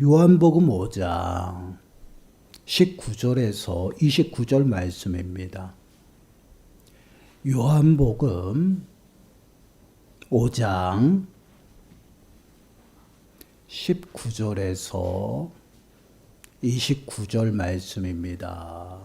요한복음 5장 19절에서 29절 말씀입니다. 요한복음 5장 19절에서 29절 말씀입니다.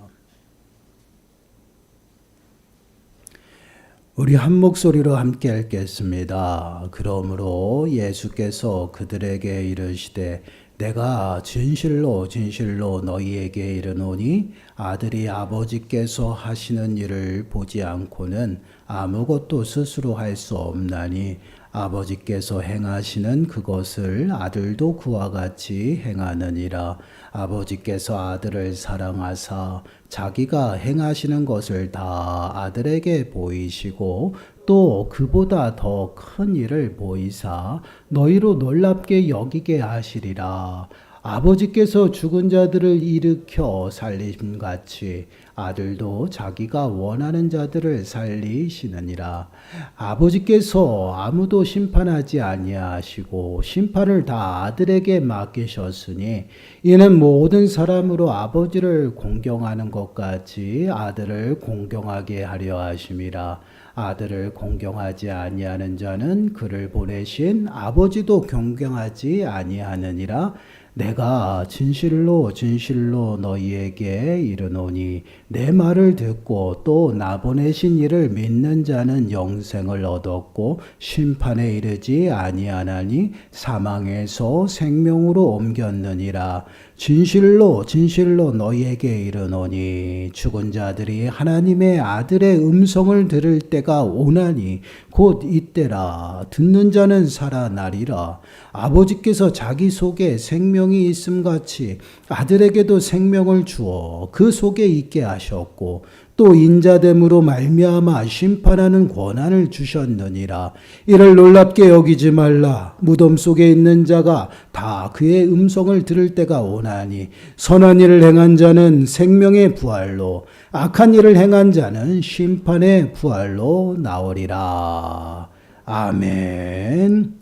우리 한 목소리로 함께 읽겠습니다. 그러므로 예수께서 그들에게 이르시되 내가 진실로 진실로 너희에게 이르노니 아들이 아버지께서 하시는 일을 보지 않고는 아무것도 스스로 할 수 없나니 아버지께서 행하시는 그것을 아들도 그와 같이 행하느니라. 아버지께서 아들을 사랑하사 자기가 행하시는 것을 다 아들에게 보이시고 또 그보다 더 큰 일을 보이사 너희로 놀랍게 여기게 하시리라. 아버지께서 죽은 자들을 일으켜 살리심같이 아들도 자기가 원하는 자들을 살리시느니라. 아버지께서 아무도 심판하지 아니하시고 심판을 다 아들에게 맡기셨으니 이는 모든 사람으로 아버지를 공경하는 것 같이 아들을 공경하게 하려 하심이라. 아들을 공경하지 아니하는 자는 그를 보내신 아버지도 공경하지 아니하느니라. 내가 진실로 진실로 너희에게 이르노니 내 말을 듣고 또 나 보내신 이를 믿는 자는 영생을 얻었고 심판에 이르지 아니하나니 사망에서 생명으로 옮겼느니라. 진실로 진실로 너희에게 이르노니 죽은 자들이 하나님의 아들의 음성을 들을 때가 오나니 곧 이때라. 듣는 자는 살아나리라. 아버지께서 자기 속에 생명이 있음같이 아들에게도 생명을 주어 그 속에 있게 하셨고 또 인자됨으로 말미암아 심판하는 권한을 주셨느니라. 이를 놀랍게 여기지 말라. 무덤 속에 있는 자가 다 그의 음성을 들을 때가 오나니 선한 일을 행한 자는 생명의 부활로 악한 일을 행한 자는 심판의 부활로 나오리라. 아멘.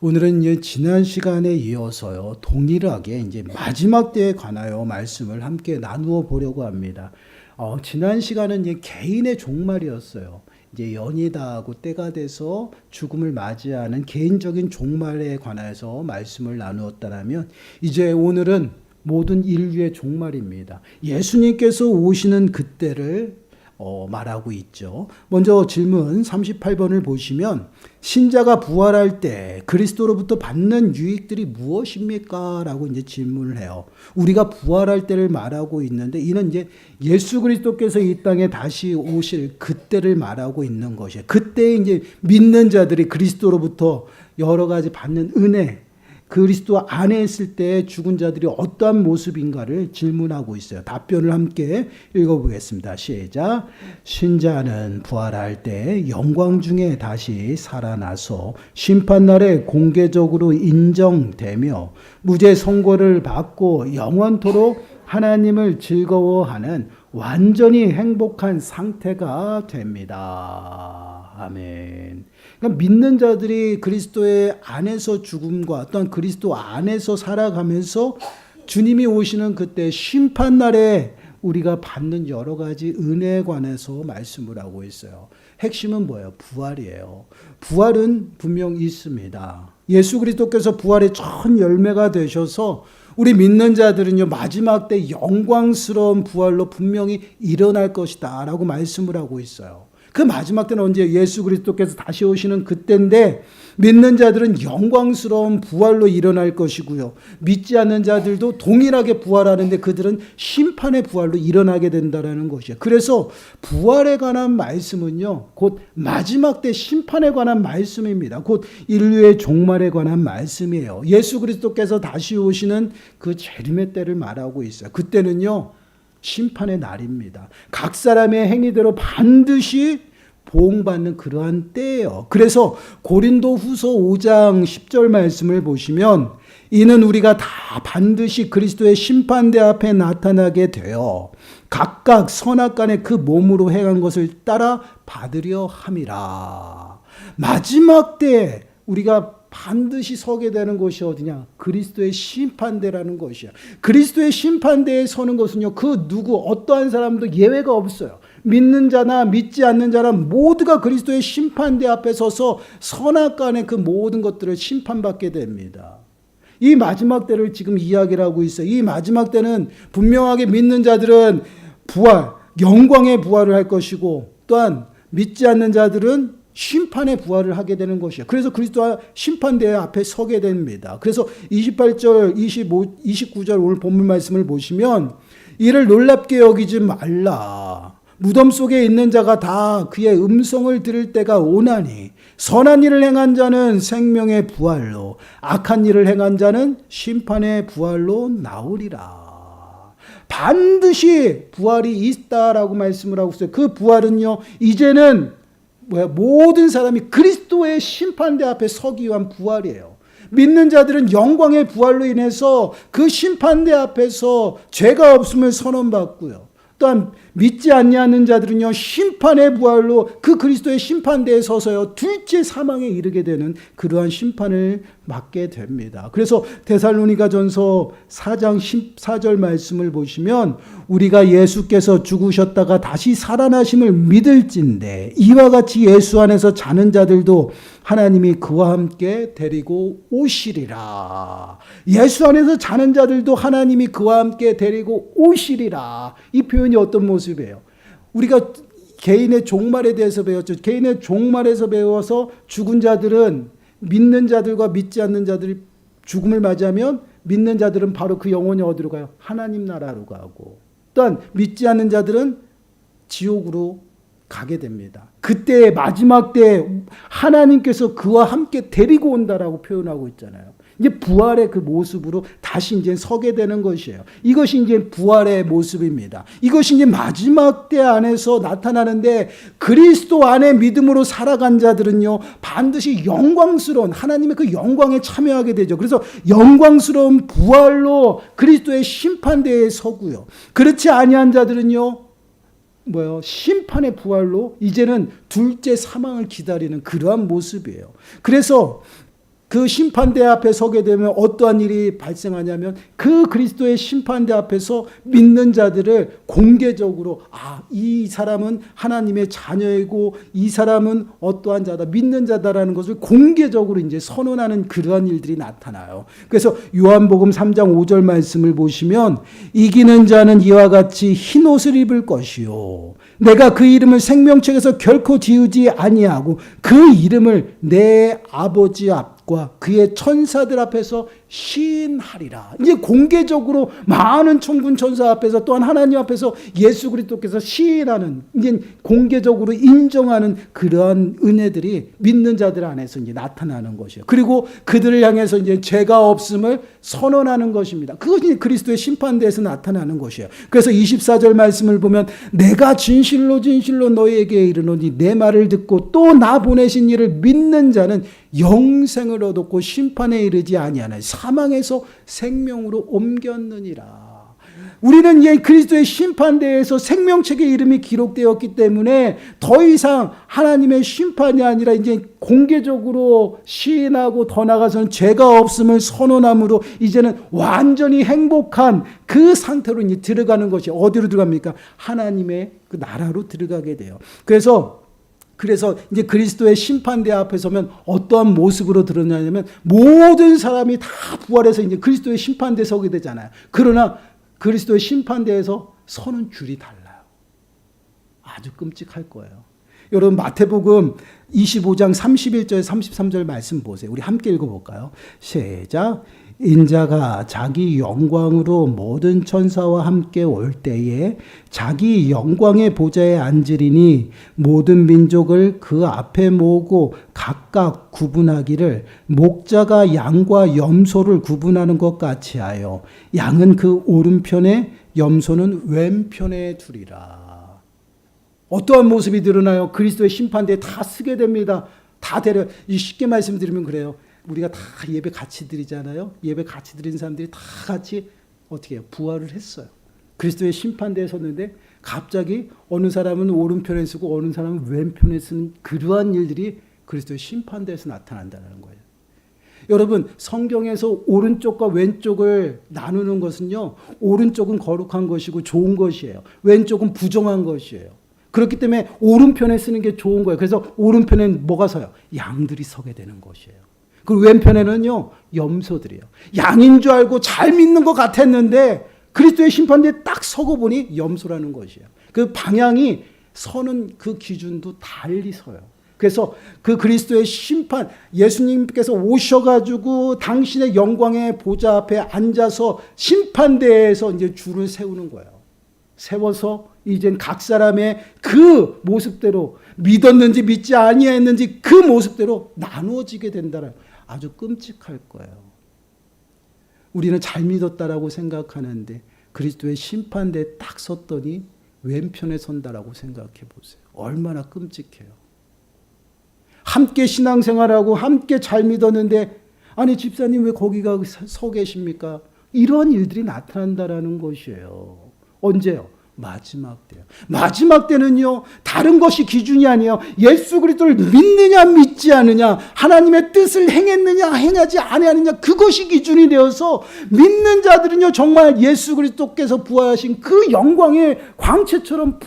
오늘은 이제 지난 시간에 이어서요, 동일하게 이제 마지막 때에 관하여 말씀을 함께 나누어 보려고 합니다. 지난 시간은 이제 개인의 종말이었어요. 이제 연이 다하고 때가 돼서 죽음을 맞이하는 개인적인 종말에 관해서 말씀을 나누었다면, 이제 오늘은 모든 인류의 종말입니다. 예수님께서 오시는 그때를 말하고 있죠. 먼저 질문 38번을 보시면 신자가 부활할 때 그리스도로부터 받는 유익들이 무엇입니까? 라고 이제 질문을 해요. 우리가 부활할 때를 말하고 있는데 이는 이제 예수 그리스도께서 이 땅에 다시 오실 그때를 말하고 있는 것이에요. 그때 이제 믿는 자들이 그리스도로부터 여러 가지 받는 은혜, 그리스도 안에 있을 때 죽은 자들이 어떠한 모습인가를 질문하고 있어요. 답변을 함께 읽어보겠습니다. 시작. 신자는 부활할 때 영광 중에 다시 살아나서 심판날에 공개적으로 인정되며 무죄 선고를 받고 영원토록 하나님을 즐거워하는 완전히 행복한 상태가 됩니다. 아멘. 그러니까 믿는 자들이 그리스도의 안에서 죽음과 또한 그리스도 안에서 살아가면서 주님이 오시는 그때 심판날에 우리가 받는 여러 가지 은혜에 관해서 말씀을 하고 있어요. 핵심은 뭐예요? 부활이에요. 부활은 분명 있습니다. 예수 그리스도께서 부활의 첫 열매가 되셔서 우리 믿는 자들은요, 마지막 때 영광스러운 부활로 분명히 일어날 것이다 라고 말씀을 하고 있어요. 그 마지막 때는 언제? 예수 그리스도께서 다시 오시는 그때인데 믿는 자들은 영광스러운 부활로 일어날 것이고요. 믿지 않는 자들도 동일하게 부활하는데 그들은 심판의 부활로 일어나게 된다는 것이에요. 그래서 부활에 관한 말씀은요, 곧 마지막 때 심판에 관한 말씀입니다. 곧 인류의 종말에 관한 말씀이에요. 예수 그리스도께서 다시 오시는 그 재림의 때를 말하고 있어요. 그때는요, 심판의 날입니다. 각 사람의 행위대로 반드시 보응받는 그러한 때예요. 그래서 고린도후서 5장 10절 말씀을 보시면 이는 우리가 다 반드시 그리스도의 심판대 앞에 나타나게 되어 각각 선악간에 그 몸으로 행한 것을 따라 받으려 함이라. 마지막 때 우리가 반드시 서게 되는 곳이 어디냐? 그리스도의 심판대라는 것이야. 그리스도의 심판대에 서는 것은요, 그 누구 어떠한 사람도 예외가 없어요. 믿는 자나 믿지 않는 자나 모두가 그리스도의 심판대 앞에 서서 선악간의 그 모든 것들을 심판받게 됩니다. 이 마지막 때를 지금 이야기를 하고 있어요. 이 마지막 때는 분명하게 믿는 자들은 부활, 영광의 부활을 할 것이고, 또한 믿지 않는 자들은 심판의 부활을 하게 되는 것이에요. 그래서 그리스도 심판대 앞에 서게 됩니다. 그래서 28절, 25, 29절 오늘 본문 말씀을 보시면 이를 놀랍게 여기지 말라. 무덤 속에 있는 자가 다 그의 음성을 들을 때가 오나니 선한 일을 행한 자는 생명의 부활로, 악한 일을 행한 자는 심판의 부활로 나오리라. 반드시 부활이 있다라고 말씀을 하고 있어요. 그 부활은요, 이제는 모든 사람이 그리스도의 심판대 앞에 서기 위한 부활이에요. 믿는 자들은 영광의 부활로 인해서 그 심판대 앞에서 죄가 없음을 선언받고요. 또한 믿지 않는 자들은요, 심판의 부활로 그 그리스도의 심판대에 서서요, 둘째 사망에 이르게 되는 그러한 심판을 맞게 됩니다. 그래서 데살로니가전서 4장 14절 말씀을 보시면 우리가 예수께서 죽으셨다가 다시 살아나심을 믿을진대 이와 같이 예수 안에서 자는 자들도 하나님이 그와 함께 데리고 오시리라. 예수 안에서 자는 자들도 하나님이 그와 함께 데리고 오시리라. 이 표현이 어떤 모습이에요? 우리가 개인의 종말에 대해서 배웠죠. 개인의 종말에서 배워서 죽은 자들은 믿는 자들과 믿지 않는 자들이 죽음을 맞이하면 믿는 자들은 바로 그 영혼이 어디로 가요? 하나님 나라로 가고, 또한 믿지 않는 자들은 지옥으로 가게 됩니다. 그때 마지막 때 하나님께서 그와 함께 데리고 온다라고 표현하고 있잖아요. 이제 부활의 그 모습으로 다시 이제 서게 되는 것이에요. 이것이 이제 부활의 모습입니다. 이것이 이제 마지막 때 안에서 나타나는데, 그리스도 안에 믿음으로 살아간 자들은요, 반드시 영광스러운 하나님의 그 영광에 참여하게 되죠. 그래서 영광스러운 부활로 그리스도의 심판대에 서고요. 그렇지 아니한 자들은요, 심판의 부활로 이제는 둘째 사망을 기다리는 그러한 모습이에요. 그래서 그 심판대 앞에 서게 되면 어떠한 일이 발생하냐면, 그 그리스도의 심판대 앞에서 믿는 자들을 공개적으로, 이 사람은 하나님의 자녀이고 이 사람은 어떠한 자다, 믿는 자다라는 것을 공개적으로 이제 선언하는 그러한 일들이 나타나요. 그래서 요한복음 3장 5절 말씀을 보시면 이기는 자는 이와 같이 흰 옷을 입을 것이요 내가 그 이름을 생명책에서 결코 지우지 아니하고 그 이름을 내 아버지 앞과 그의 천사들 앞에서 시인하리라. 이제 공개적으로 많은 천군 천사 앞에서, 또한 하나님 앞에서 예수 그리스도께서 시인하는, 이제 공개적으로 인정하는 그러한 은혜들이 믿는 자들 안에서 이제 나타나는 것이에요. 그리고 그들을 향해서 이제 죄가 없음을 선언하는 것입니다. 그것이 그리스도의 심판대에서 나타나는 것이에요. 그래서 24절 말씀을 보면 내가 진실로 진실로 너희에게 이르노니 내 말을 듣고 또 나 보내신 이를 믿는 자는 영생을 얻었고 심판에 이르지 아니하나 사망에서 생명으로 옮겼느니라. 우리는 이제 그리스도의 심판대에서 생명책의 이름이 기록되었기 때문에 더 이상 하나님의 심판이 아니라 이제 공개적으로 시인하고 더 나아가서는 죄가 없음을 선언함으로 이제는 완전히 행복한 그 상태로 이제 들어가는 것이, 어디로 들어갑니까? 하나님의 그 나라로 들어가게 돼요. 그래서 이제 그리스도의 심판대 앞에 서면 어떠한 모습으로 드러나냐면, 모든 사람이 다 부활해서 이제 그리스도의 심판대에 서게 되잖아요. 그러나 그리스도의 심판대에서 서는 줄이 달라요. 아주 끔찍할 거예요. 여러분, 마태복음 25장 31절 33절 말씀 보세요. 우리 함께 읽어볼까요? 시작. 인자가 자기 영광으로 모든 천사와 함께 올 때에 자기 영광의 보좌에 앉으리니 모든 민족을 그 앞에 모으고 각각 구분하기를 목자가 양과 염소를 구분하는 것 같이 하여 양은 그 오른편에 염소는 왼편에 두리라. 어떠한 모습이 드러나요? 그리스도의 심판대에 다 쓰게 됩니다. 다 데려. 쉽게 말씀드리면 그래요. 우리가 다 예배 같이 드리잖아요. 예배 같이 드린 사람들이 다 같이 어떻게 해요? 부활을 했어요. 그리스도의 심판대에 섰는데 갑자기 어느 사람은 오른편에 쓰고 어느 사람은 왼편에 쓰는 그러한 일들이 그리스도의 심판대에서 나타난다는 거예요. 여러분, 성경에서 오른쪽과 왼쪽을 나누는 것은요, 오른쪽은 거룩한 것이고 좋은 것이에요. 왼쪽은 부정한 것이에요. 그렇기 때문에 오른편에 쓰는 게 좋은 거예요. 그래서 오른편엔 뭐가 서요? 양들이 서게 되는 것이에요. 그리고 왼편에는요, 염소들이에요. 양인 줄 알고 잘 믿는 것 같았는데 그리스도의 심판대에 딱 서고 보니 염소라는 것이에요. 그 방향이 서는 그 기준도 달리 서요. 그래서 그 그리스도의 심판, 예수님께서 오셔가지고 당신의 영광의 보좌 앞에 앉아서 심판대에서 이제 줄을 세우는 거예요. 세워서 이젠 각 사람의 그 모습대로 믿었는지 믿지 아니했는지 그 모습대로 나누어지게 된다는, 아주 끔찍할 거예요. 우리는 잘 믿었다라고 생각하는데 그리스도의 심판대에 딱 섰더니 왼편에 선다라고 생각해 보세요. 얼마나 끔찍해요. 함께 신앙생활하고 함께 잘 믿었는데, 아니 집사님 왜 거기가 서 계십니까? 이런 일들이 나타난다라는 것이에요. 언제요? 마지막 때요. 마지막 때는요, 다른 것이 기준이 아니에요. 예수 그리스도를 믿느냐 믿지 않느냐, 하나님의 뜻을 행했느냐 행하지 아니하느냐, 그것이 기준이 되어서 믿는 자들은요, 정말 예수 그리스도께서 부활하신 그 영광의 광채처럼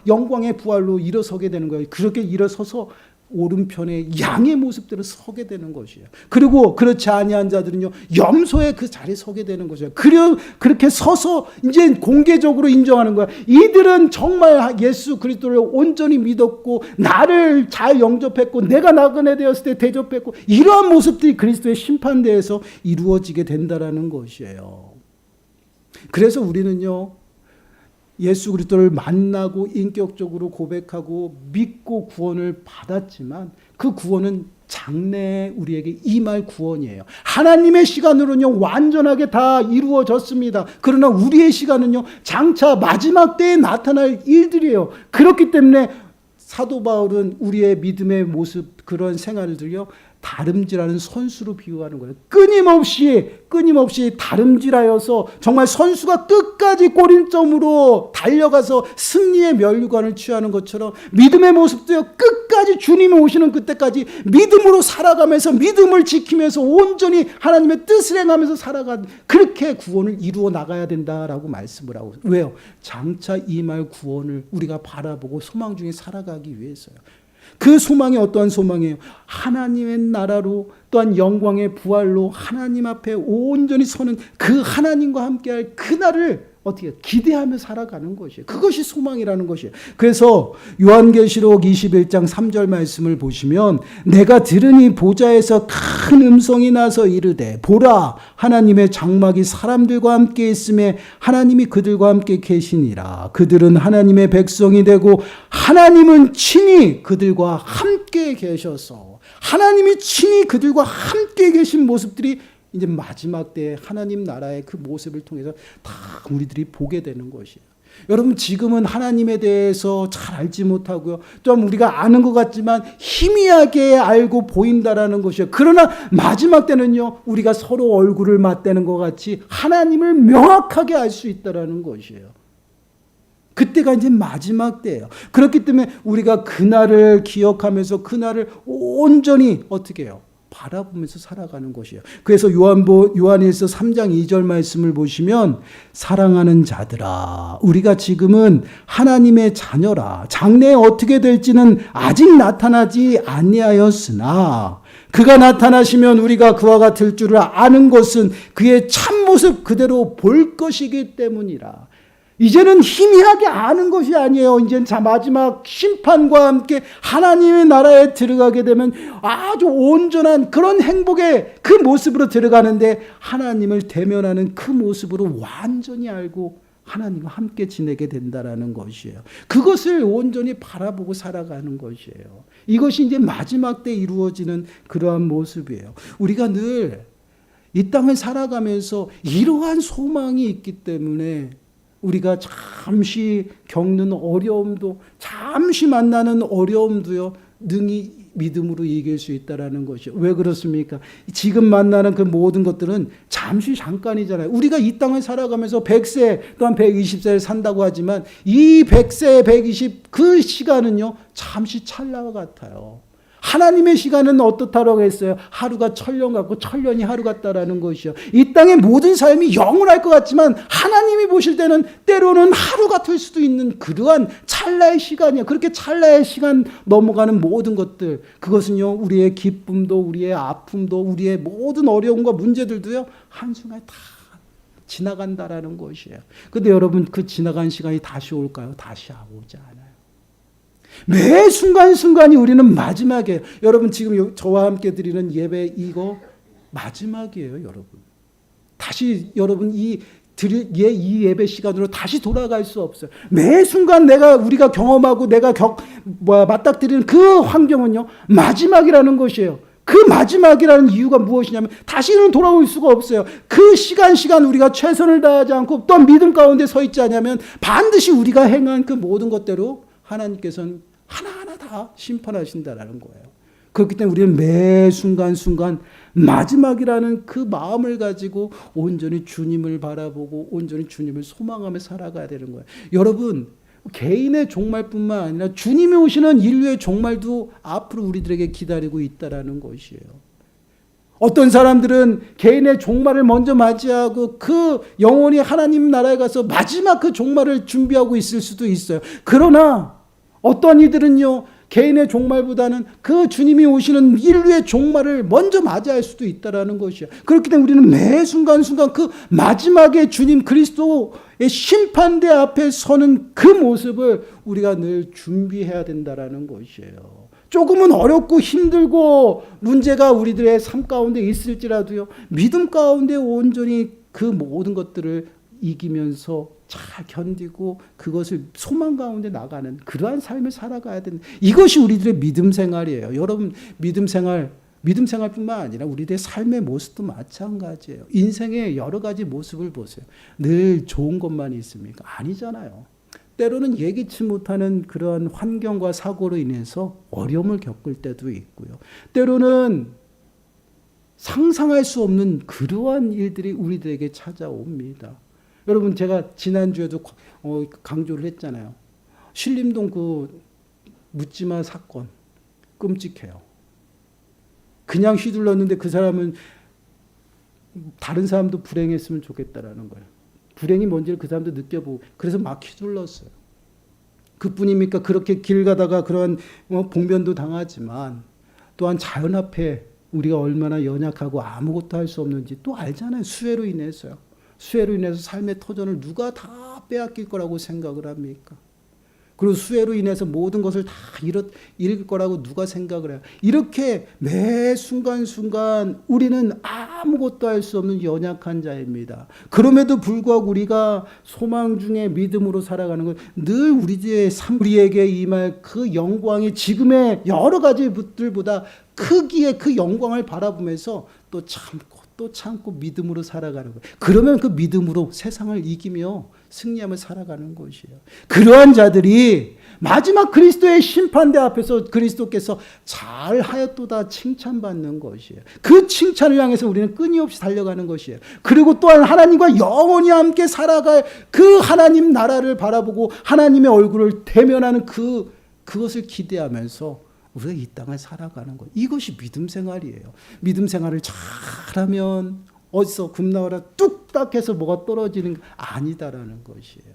영광의 부활로 일어서게 되는 거예요. 그렇게 일어서서 오른편에 양의 모습대로 서게 되는 것이에요. 그리고 그렇지 아니한 자들은요, 염소의 그 자리에 서게 되는 것이에요. 그렇게 서서 이제 공개적으로 인정하는 거야. 이들은 정말 예수 그리스도를 온전히 믿었고 나를 잘 영접했고 내가 나그네 되었을 때 대접했고, 이러한 모습들이 그리스도의 심판대에서 이루어지게 된다라는 것이에요. 그래서 우리는요, 예수 그리스도를 만나고 인격적으로 고백하고 믿고 구원을 받았지만 그 구원은 장래에 우리에게 임할 구원이에요. 하나님의 시간으로는요, 완전하게 다 이루어졌습니다. 그러나 우리의 시간은요, 장차 마지막 때에 나타날 일들이에요. 그렇기 때문에 사도 바울은 우리의 믿음의 모습, 그런 생활들요, 다름질하는 선수로 비유하는 거예요. 끊임없이 다름질하여서 정말 선수가 끝까지 골인점으로 달려가서 승리의 면류관을 취하는 것처럼 믿음의 모습도요, 끝까지 주님이 오시는 그때까지 믿음으로 살아가면서 믿음을 지키면서 온전히 하나님의 뜻을 행하면서 살아가는, 그렇게 구원을 이루어 나가야 된다라고 말씀을 하고, 왜요? 장차 임할 구원을 우리가 바라보고 소망 중에 살아가기 위해서요. 그 소망이 어떠한 소망이에요? 하나님의 나라로, 또한 영광의 부활로 하나님 앞에 온전히 서는 그 하나님과 함께할 그날을 어떻게 기대하며 살아가는 것이에요. 그것이 소망이라는 것이에요. 그래서 요한계시록 21장 3절 말씀을 보시면, 내가 들으니 보좌에서 큰 음성이 나서 이르되, 보라, 하나님의 장막이 사람들과 함께 있음에 하나님이 그들과 함께 계시니라. 그들은 하나님의 백성이 되고 하나님은 친히 그들과 함께 계셔서, 하나님이 친히 그들과 함께 계신 모습들이 이제 마지막 때에 하나님 나라의 그 모습을 통해서 다 우리들이 보게 되는 것이에요. 여러분, 지금은 하나님에 대해서 잘 알지 못하고요, 좀 우리가 아는 것 같지만 희미하게 알고 보인다라는 것이에요. 그러나 마지막 때는요, 우리가 서로 얼굴을 맞대는 것 같이 하나님을 명확하게 알 수 있다라는 것이에요. 그때가 이제 마지막 때예요. 그렇기 때문에 우리가 그날을 기억하면서 그날을 온전히 어떻게 해요? 바라보면서 살아가는 것이에요. 그래서 요한일서 3장 2절 말씀을 보시면, 사랑하는 자들아, 우리가 지금은 하나님의 자녀라. 장래에 어떻게 될지는 아직 나타나지 아니하였으나 그가 나타나시면 우리가 그와 같을 줄을 아는 것은 그의 참모습 그대로 볼 것이기 때문이라. 이제는 희미하게 아는 것이 아니에요. 이제는 마지막 심판과 함께 하나님의 나라에 들어가게 되면 아주 온전한 그런 행복의 그 모습으로 들어가는데, 하나님을 대면하는 그 모습으로 완전히 알고 하나님과 함께 지내게 된다라는 것이에요. 그것을 온전히 바라보고 살아가는 것이에요. 이것이 이제 마지막 때 이루어지는 그러한 모습이에요. 우리가 늘 이 땅을 살아가면서 이러한 소망이 있기 때문에 우리가 잠시 겪는 어려움도, 잠시 만나는 어려움도요, 능히 믿음으로 이길 수 있다라는 것이요. 왜 그렇습니까? 지금 만나는 그 모든 것들은 잠깐이잖아요. 우리가 이 땅을 살아가면서 100세 또한 120세를 산다고 하지만 이 100세, 120 그 시간은요, 잠시 찰나와 같아요. 하나님의 시간은 어떻다라고 했어요? 하루가 천년 같고 천년이 하루 같다라는 것이요. 이 땅의 모든 삶이 영원할 것 같지만 하나님이 보실 때는 때로는 하루 같을 수도 있는 그러한 찰나의 시간이요. 그렇게 찰나의 시간 넘어가는 모든 것들, 그것은요, 우리의 기쁨도 우리의 아픔도 우리의 모든 어려움과 문제들도요, 한순간에 다 지나간다라는 것이에요. 근데 여러분, 그 지나간 시간이 다시 올까요? 다시 오지 않아요. 매 순간순간이 우리는 마지막이에요. 여러분, 지금 저와 함께 드리는 예배 이거 마지막이에요, 여러분. 다시 여러분 이 예배 시간으로 다시 돌아갈 수 없어요. 매 순간 우리가 경험하고 내가 맞닥뜨리는 그 환경은요, 마지막이라는 것이에요. 그 마지막이라는 이유가 무엇이냐면 다시는 돌아올 수가 없어요. 그 시간 우리가 최선을 다하지 않고 또 믿음 가운데 서 있지 않으면 반드시 우리가 행한 그 모든 것대로 하나님께서는 하나하나 다 심판하신다라는 거예요. 그렇기 때문에 우리는 매 순간순간 마지막이라는 그 마음을 가지고 온전히 주님을 바라보고 온전히 주님을 소망하며 살아가야 되는 거예요. 여러분, 개인의 종말뿐만 아니라 주님이 오시는 인류의 종말도 앞으로 우리들에게 기다리고 있다라는 것이에요. 어떤 사람들은 개인의 종말을 먼저 맞이하고 그 영원히 하나님 나라에 가서 마지막 그 종말을 준비하고 있을 수도 있어요. 그러나 어떤 이들은요, 개인의 종말보다는 그 주님이 오시는 인류의 종말을 먼저 맞이할 수도 있다라는 것이에요. 그렇기 때문에 우리는 매 순간순간 그 마지막에 주님 그리스도의 심판대 앞에 서는 그 모습을 우리가 늘 준비해야 된다라는 것이에요. 조금은 어렵고 힘들고 문제가 우리들의 삶 가운데 있을지라도요, 믿음 가운데 온전히 그 모든 것들을 이기면서 잘 견디고 그것을 소망 가운데 나가는 그러한 삶을 살아가야 되는, 이것이 우리들의 믿음 생활이에요. 여러분, 믿음 생활뿐만 아니라 우리들의 삶의 모습도 마찬가지예요. 인생의 여러 가지 모습을 보세요. 늘 좋은 것만 있습니까? 아니잖아요. 때로는 예기치 못하는 그러한 환경과 사고로 인해서 어려움을 겪을 때도 있고요. 때로는 상상할 수 없는 그러한 일들이 우리들에게 찾아옵니다. 여러분, 제가 지난주에도 강조를 했잖아요. 신림동 그 묻지마 사건, 끔찍해요. 그냥 휘둘렀는데 그 사람은 다른 사람도 불행했으면 좋겠다라는 거예요. 불행이 뭔지를 그 사람도 느껴보고 그래서 막 휘둘렀어요. 그뿐입니까? 그렇게 길 가다가 그런 봉변도 당하지만 또한 자연 앞에 우리가 얼마나 연약하고 아무것도 할 수 없는지 또 알잖아요. 수해로 인해서요. 수해로 인해서 삶의 터전을 누가 다 빼앗길 거라고 생각을 합니까? 그리고 수해로 인해서 모든 것을 다 잃을 거라고 누가 생각을 해요? 이렇게 매 순간순간 우리는 아무것도 할 수 없는 연약한 자입니다. 그럼에도 불구하고 우리가 소망 중에 믿음으로 살아가는 건 늘 우리의 삶, 우리에게 임할 그 영광이 지금의 여러 가지 것들보다 크기의 그 영광을 바라보면서 또 참고 믿음으로 살아가는 거예요. 그러면 그 믿음으로 세상을 이기며 승리하며 살아가는 것이에요. 그러한 자들이 마지막 그리스도의 심판대 앞에서 그리스도께서 잘하였도다 칭찬받는 것이에요. 그 칭찬을 향해서 우리는 끊임없이 달려가는 것이에요. 그리고 또한 하나님과 영원히 함께 살아갈 그 하나님 나라를 바라보고 하나님의 얼굴을 대면하는 그것을 기대하면서 우리가 이 땅을 살아가는 것, 이것이 믿음 생활이에요. 믿음 생활을 잘하면 어디서 금 나와라 뚝딱 해서 뭐가 떨어지는 게 아니다라는 것이에요.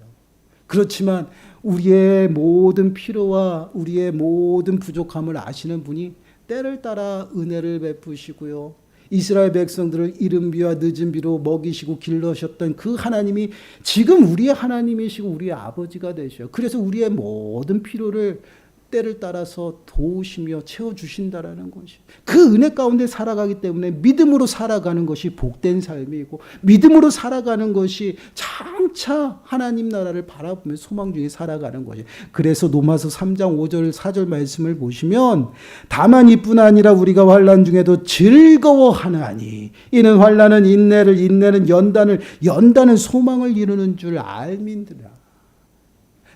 그렇지만 우리의 모든 필요와 우리의 모든 부족함을 아시는 분이 때를 따라 은혜를 베푸시고요, 이스라엘 백성들을 이른 비와 늦은 비로 먹이시고 길러셨던 그 하나님이 지금 우리의 하나님이시고 우리의 아버지가 되셔요. 그래서 우리의 모든 필요를 때를 따라서 도우시며 채워주신다라는 것이, 그 은혜 가운데 살아가기 때문에 믿음으로 살아가는 것이 복된 삶이고 믿음으로 살아가는 것이 장차 하나님 나라를 바라보며 소망 중에 살아가는 것이. 그래서 로마서 3장 5절 4절 말씀을 보시면 다만 이뿐 아니라 우리가 환난 중에도 즐거워하나니 이는 환난은 인내를, 인내는 연단은 소망을 이루는 줄 알민들아.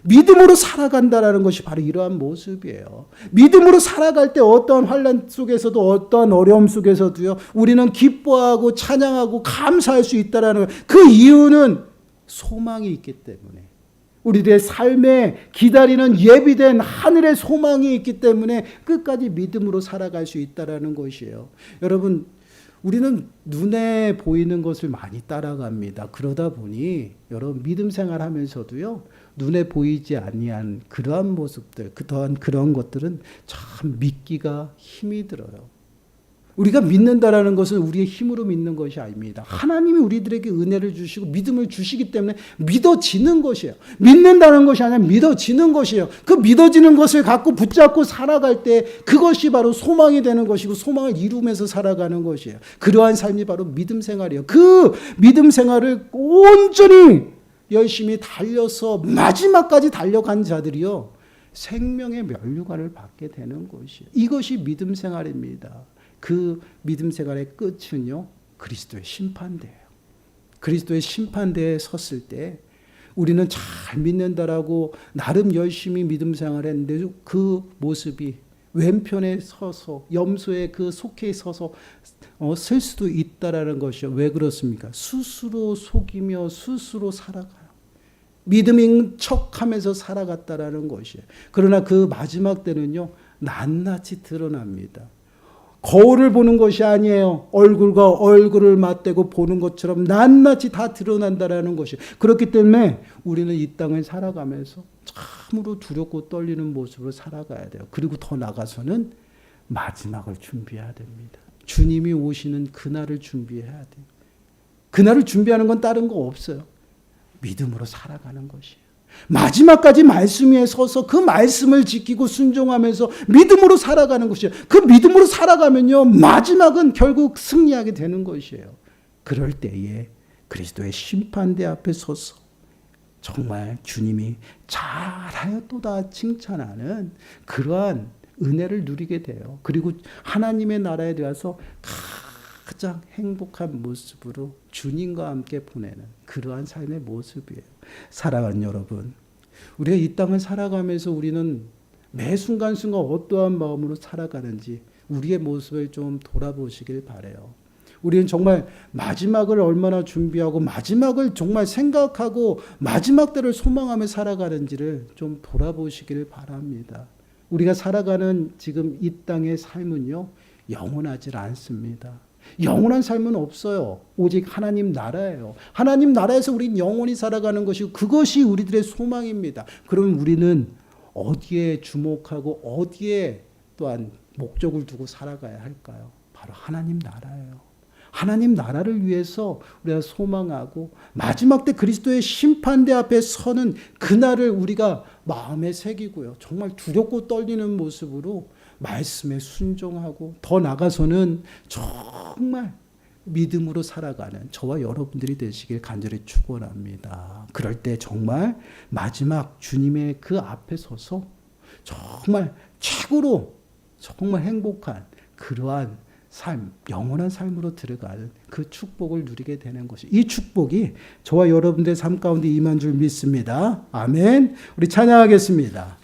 믿음으로 살아간다라는 것이 바로 이러한 모습이에요. 믿음으로 살아갈 때 어떠한 환난 속에서도 어떠한 어려움 속에서도요, 우리는 기뻐하고 찬양하고 감사할 수 있다라는 그 이유는 소망이 있기 때문에, 우리들의 삶에 기다리는 예비된 하늘의 소망이 있기 때문에 끝까지 믿음으로 살아갈 수 있다는 것이에요. 여러분, 우리는 눈에 보이는 것을 많이 따라갑니다. 그러다 보니 여러분 믿음 생활하면서도요, 눈에 보이지 아니한 그러한 모습들, 또한 그런 것들은 참 믿기가 힘이 들어요. 우리가 믿는다라는 것은 우리의 힘으로 믿는 것이 아닙니다. 하나님이 우리들에게 은혜를 주시고 믿음을 주시기 때문에 믿어지는 것이에요. 믿는다는 것이 아니라 믿어지는 것이에요. 그 믿어지는 것을 갖고 붙잡고 살아갈 때 그것이 바로 소망이 되는 것이고 소망을 이루면서 살아가는 것이에요. 그러한 삶이 바로 믿음 생활이에요. 그 믿음 생활을 온전히 열심히 달려서 마지막까지 달려간 자들이요, 생명의 면류관을 받게 되는 것이에요. 이것이 믿음 생활입니다. 그 믿음 생활의 끝은요, 그리스도의 심판대예요. 그리스도의 심판대에 섰을 때 우리는 잘 믿는다라고 나름 열심히 믿음 생활했는데 그 모습이 왼편에 서서 염소에 그 속해 서서 쓸 수도 있다라는 것이요. 왜 그렇습니까? 스스로 속이며 스스로 살아가요. 믿음인 척하면서 살아갔다라는 것이에요. 그러나 그 마지막 때는요, 낱낱이 드러납니다. 거울을 보는 것이 아니에요. 얼굴과 얼굴을 맞대고 보는 것처럼 낱낱이 다 드러난다라는 것이에요. 그렇기 때문에 우리는 이 땅을 살아가면서 참으로 두렵고 떨리는 모습으로 살아가야 돼요. 그리고 더 나아가서는 마지막을 준비해야 됩니다. 주님이 오시는 그날을 준비해야 돼요. 그날을 준비하는 건 다른 거 없어요. 믿음으로 살아가는 것이에요. 마지막까지 말씀 위에 서서 그 말씀을 지키고 순종하면서 믿음으로 살아가는 것이에요. 그 믿음으로 살아가면요, 마지막은 결국 승리하게 되는 것이에요. 그럴 때에 그리스도의 심판대 앞에 서서 정말 주님이 잘하였도다 칭찬하는 그러한 은혜를 누리게 돼요. 그리고 하나님의 나라에 들어가서 가장 행복한 모습으로 주님과 함께 보내는 그러한 삶의 모습이에요. 사랑하는 여러분, 우리가 이 땅을 살아가면서 우리는 매 순간순간 어떠한 마음으로 살아가는지 우리의 모습을 좀 돌아보시길 바라요. 우리는 정말 마지막을 얼마나 준비하고 마지막을 정말 생각하고 마지막 때를 소망하며 살아가는지를 좀 돌아보시길 바랍니다. 우리가 살아가는 지금 이 땅의 삶은요, 영원하지 않습니다. 영원한 삶은 없어요. 오직 하나님 나라예요. 하나님 나라에서 우리는 영원히 살아가는 것이고 그것이 우리들의 소망입니다. 그럼 우리는 어디에 주목하고 어디에 또한 목적을 두고 살아가야 할까요? 바로 하나님 나라예요. 하나님 나라를 위해서 우리가 소망하고 마지막 때 그리스도의 심판대 앞에 서는 그날을 우리가 마음에 새기고요. 정말 두렵고 떨리는 모습으로 말씀에 순종하고 더 나아가서는 정말 믿음으로 살아가는 저와 여러분들이 되시길 간절히 축원합니다. 그럴 때 정말 마지막 주님의 그 앞에 서서 정말 최고로 정말 행복한 그러한 삶, 영원한 삶으로 들어가는 그 축복을 누리게 되는 것이, 이 축복이 저와 여러분들의 삶 가운데 임한 줄 믿습니다. 아멘. 우리 찬양하겠습니다.